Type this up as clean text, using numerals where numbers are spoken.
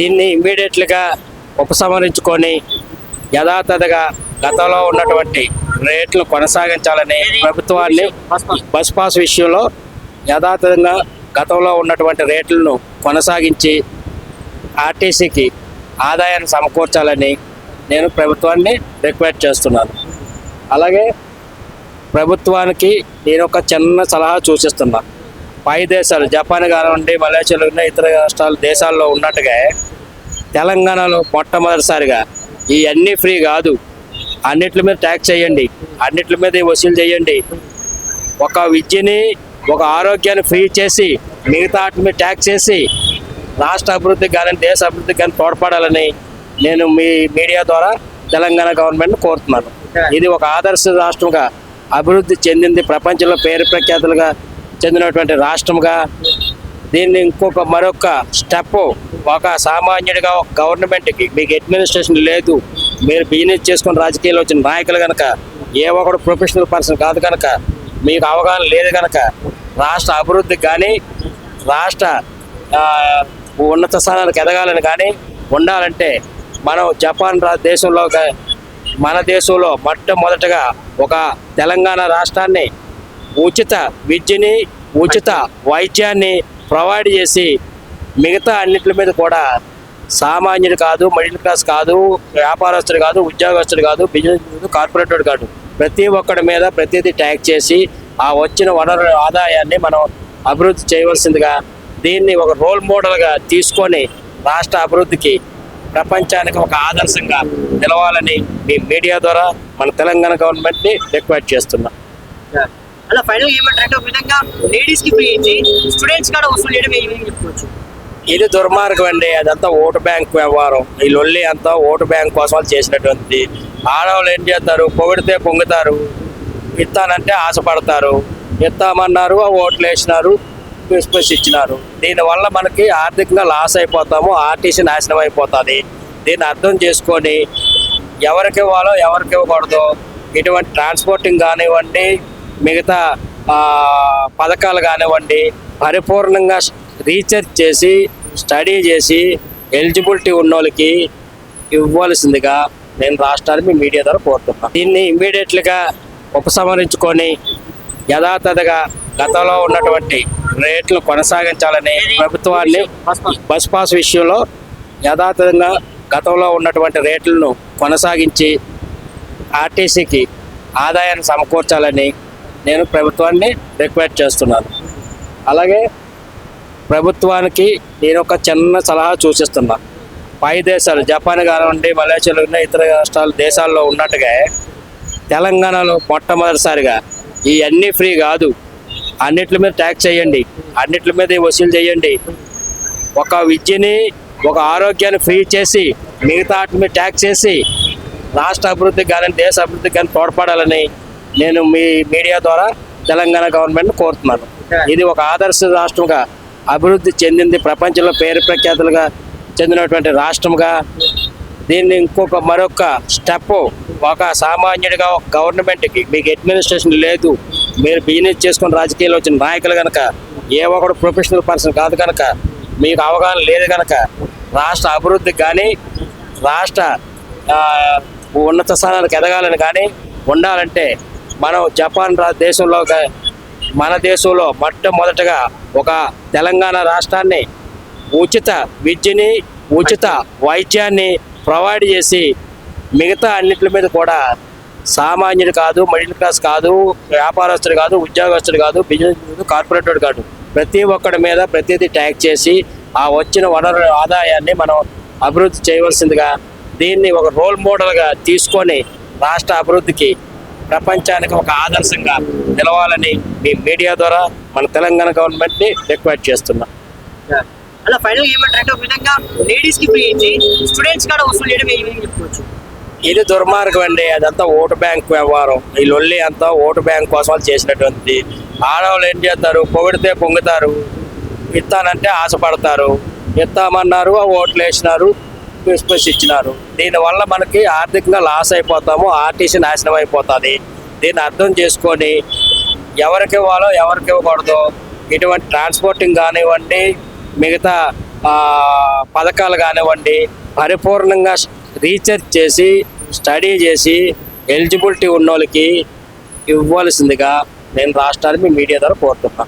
దీన్ని ఇమ్మీడియట్గా ఉపసంహరించుకొని యథాతథగా గతంలో ఉన్నటువంటి రేట్లు కొనసాగించాలని ప్రభుత్వాన్ని బస్ పాస్ విషయంలో యథాతథంగా గతంలో ఉన్నటువంటి రేట్లను కొనసాగించి ఆర్టీసీకి ఆదాయాన్ని సమకూర్చాలని నేను ప్రభుత్వాన్ని రిక్వెస్ట్ చేస్తున్నాను. అలాగే ప్రభుత్వానికి నేను ఒక చిన్న సలహా సూచిస్తున్నాను. పై దేశాలు జపాన్ కానివ్వండి, మలేషియాలో ఇతర దేశాల్లో ఉన్నట్టుగా తెలంగాణలో మొట్టమొదటిసారిగా ఈ అన్నీ ఫ్రీ కాదు, అన్నిటి మీద ట్యాక్స్ చేయండి, అన్నిటి మీద వసూలు చేయండి. ఒక విద్యని ఒక ఆరోగ్యాన్ని ఫ్రీ చేసి మిగతా వాటి మీద ట్యాక్స్ చేసి రాష్ట్ర అభివృద్ధికి కానీ దేశ అభివృద్ధికి కానీ తోడ్పడాలని నేను మీ మీడియా ద్వారా తెలంగాణ గవర్నమెంట్ని కోరుతున్నాను. ఇది ఒక ఆదర్శ రాష్ట్రంగా అభివృద్ధి చెందింది, ప్రపంచంలో పేరు ప్రఖ్యాతులుగా చెందినటువంటి రాష్ట్రంగా దీన్ని మరొక స్టెప్ ఒక సామాన్యుడిగా ఒక గవర్నమెంట్కి, మీకు అడ్మినిస్ట్రేషన్ లేదు, మీరు బిజినెస్ చేసుకుని రాజకీయాల్లో వచ్చిన నాయకులు కనుక ఏ ఒకడు ప్రొఫెషనల్ పర్సన్ కాదు కనుక మీకు అవగాహన లేదు కనుక రాష్ట్ర అభివృద్ధికి కానీ రాష్ట్ర ఉన్నత స్థానాలకు ఎదగాలని కానీ ఉండాలంటే మనం జపాన్ దేశంలో మన దేశంలో మొట్టమొదటగా ఒక తెలంగాణ రాష్ట్రాన్ని ఉచిత విద్యని ఉచిత వైద్యాన్ని ప్రొవైడ్ చేసి మిగతా అన్నింటి మీద కూడా సామాన్యుడు కాదు, మిడిల్ క్లాస్ కాదు, వ్యాపారస్తుడు కాదు, ఉద్యోగస్తుడు కాదు, బిజినెస్ కార్పొరేటర్ కాదు, ప్రతి ఒక్కడి మీద ప్రతిదీ ట్యాక్స్ చేసి ఆ వచ్చిన వనరు ఆదాయాన్ని మనం అభివృద్ధి చేయవలసిందిగా దీన్ని ఒక రోల్ మోడల్గా తీసుకొని రాష్ట్ర అభివృద్ధికి ప్రపంచానికి ఒక ఆదర్శంగా నిలవాలని మీ మీడియా ద్వారా మన తెలంగాణ గవర్నమెంట్ని రిక్వెస్ట్ చేస్తున్నాం. అలా ఫైనల్ ఏమంటారంటే ఒక విధంగా లేడీస్ కి ఫ్రీ ఇచ్చి స్టూడెంట్స్ కూడా వసూలు చేయడం ఏమని చెప్పుకోవచ్చు. ఇది దుర్మార్గం అండి. అదంతా ఓటు బ్యాంక్ వ్యవహారం. ఈ లొల్లి అంతా ఓటు బ్యాంక్ కోసం వాళ్ళు చేసినటువంటి. ఆడవాళ్ళు ఏం చేస్తారు, పొగిడితే పొంగుతారు, ఇస్తానంటే ఆశపడతారు, ఇస్తామన్నారు, ఓట్లు వేసినారు, స్పేస్ ఇచ్చినారు. దీనివల్ల మనకి ఆర్థికంగా లాస్ అయిపోతాము, ఆర్టీసీ నాశనం అయిపోతుంది. దీన్ని అర్థం చేసుకొని ఎవరికి ఇవ్వాలో ఎవరికి ఇవ్వకూడదు, ఇటువంటి ట్రాన్స్పోర్టింగ్ కానివ్వండి, మిగతా పథకాలు కానివ్వండి పరిపూర్ణంగా రీసెర్చ్ చేసి స్టడీ చేసి ఎలిజిబిలిటీ ఉన్న వాళ్ళకి ఇవ్వాల్సిందిగా నేను రాష్ట్రానికి మీడియా ద్వారా కోరుతున్నాను. దీన్ని ఇమ్మీడియట్గా ఉపసంహరించుకొని యథాతథగా గతంలో ఉన్నటువంటి రేట్లు కొనసాగించాలని ప్రభుత్వాన్ని బస్ పాస్ విషయంలో యథాతథంగా గతంలో ఉన్నటువంటి రేట్లను కొనసాగించి ఆర్టీసీకి ఆదాయాన్ని సమకూర్చాలని నేను ప్రభుత్వాన్ని రిక్వెస్ట్ చేస్తున్నాను. అలాగే ప్రభుత్వానికి నేను ఒక చిన్న సలహా సూచిస్తున్నాను. పై దేశాలు జపాన్ కానివ్వండి, మలేషియాలో ఇతర దేశాల్లో ఉన్నట్టుగా తెలంగాణలో మొట్టమొదటిసారిగా ఈ అన్నీ ఫ్రీ కాదు, అన్నిటి మీద ట్యాక్స్ చేయండి, అన్నిటి మీద వసూలు చేయండి. ఒక విద్యని ఒక ఆరోగ్యాన్ని ఫ్రీ చేసి మిగతా వాటి మీద ట్యాక్స్ చేసి రాష్ట్ర అభివృద్ధికి కానీ దేశ అభివృద్ధికి కానీ తోడ్పడాలని నేను మీ మీడియా ద్వారా తెలంగాణ గవర్నమెంట్ని కోరుతున్నాను. ఇది ఒక ఆదర్శ రాష్ట్రంగా అభివృద్ధి చెందింది, ప్రపంచంలో పేరు ప్రఖ్యాతులుగా చెందినటువంటి రాష్ట్రంగా దీన్ని మరొక స్టెప్ ఒక సామాన్యుడిగా ఒక గవర్నమెంట్కి, మీకు అడ్మినిస్ట్రేషన్ లేదు, మీరు బిజినెస్ చేసుకుని రాజకీయాల్లో వచ్చిన నాయకులు కనుక ఏ ఒకడు ప్రొఫెషనల్ పర్సన్ కాదు కనుక మీకు అవగాహన లేదు కనుక రాష్ట్ర అభివృద్ధికి కానీ రాష్ట్ర ఉన్నత స్థానాలకు ఎదగాలని కానీ ఉండాలంటే మనం జపాన్ దేశంలో మన దేశంలో మొట్టమొదటగా ఒక తెలంగాణ రాష్ట్రాన్ని ఉచిత విద్యని ఉచిత వైద్యాన్ని ప్రొవైడ్ చేసి మిగతా అన్నింటి మీద కూడా సామాన్యుడు కాదు, మిడిల్ క్లాస్ కాదు, వ్యాపారస్తుడు కాదు, ఉద్యోగస్తుడు కాదు, బిజినెస్ కార్పొరేటర్ కాదు, ప్రతి ఒక్కడి మీద ప్రతిదీ ట్యాక్స్ చేసి ఆ వచ్చిన వనరు ఆదాయాన్ని మనం అభివృద్ధి చేయవలసిందిగా దీన్ని ఒక రోల్ మోడల్గా తీసుకొని రాష్ట్ర అభివృద్ధికి ప్రపంచానికి ఒక ఆదర్శంగా నిలవాలని మీ మీడియా ద్వారా మన తెలంగాణ గవర్నమెంట్ని రిక్వెస్ట్ చేస్తున్నాం. అలా ఫైనల్ ఏమంటారంటే ఒక విధంగా లేడీస్ కి ఫ్రీ ఇచ్చి స్టూడెంట్స్ కూడా వసూలు చేయడం ఏమని చెప్పుకోవచ్చు. ఇది దుర్మార్గం అండి. అదంతా ఓటు బ్యాంక్ వ్యవహారం. ఈ లొల్లి అంతా ఓటు బ్యాంక్ కోసం వాళ్ళు చేసినటువంటి. ఆడవాళ్ళు ఏం చేస్తారు, పొగిడితే పొంగుతారు, ఇస్తానంటే ఆశపడతారు, ఇస్తామన్నారు, ఓట్లు వేసినారు, స్పేస్ ఇచ్చినారు. దీనివల్ల మనకి ఆర్థికంగా లాస్ అయిపోతాము, ఆర్టీసీ నాశనం అయిపోతుంది. దీన్ని అర్థం చేసుకొని ఎవరికి ఇవ్వాలో ఎవరికి ఇవ్వకూడదు, ఇటువంటి ట్రాన్స్పోర్టింగ్ కానివ్వండి, మిగతా పథకాలు కానివ్వండి పరిపూర్ణంగా రీసెర్చ్ చేసి స్టడీ చేసి ఎలిజిబిలిటీ ఉన్న వాళ్ళకి ఇవ్వాల్సిందిగా నేను రాష్ట్రానికి మీడియా ద్వారా కోరుతున్నాను.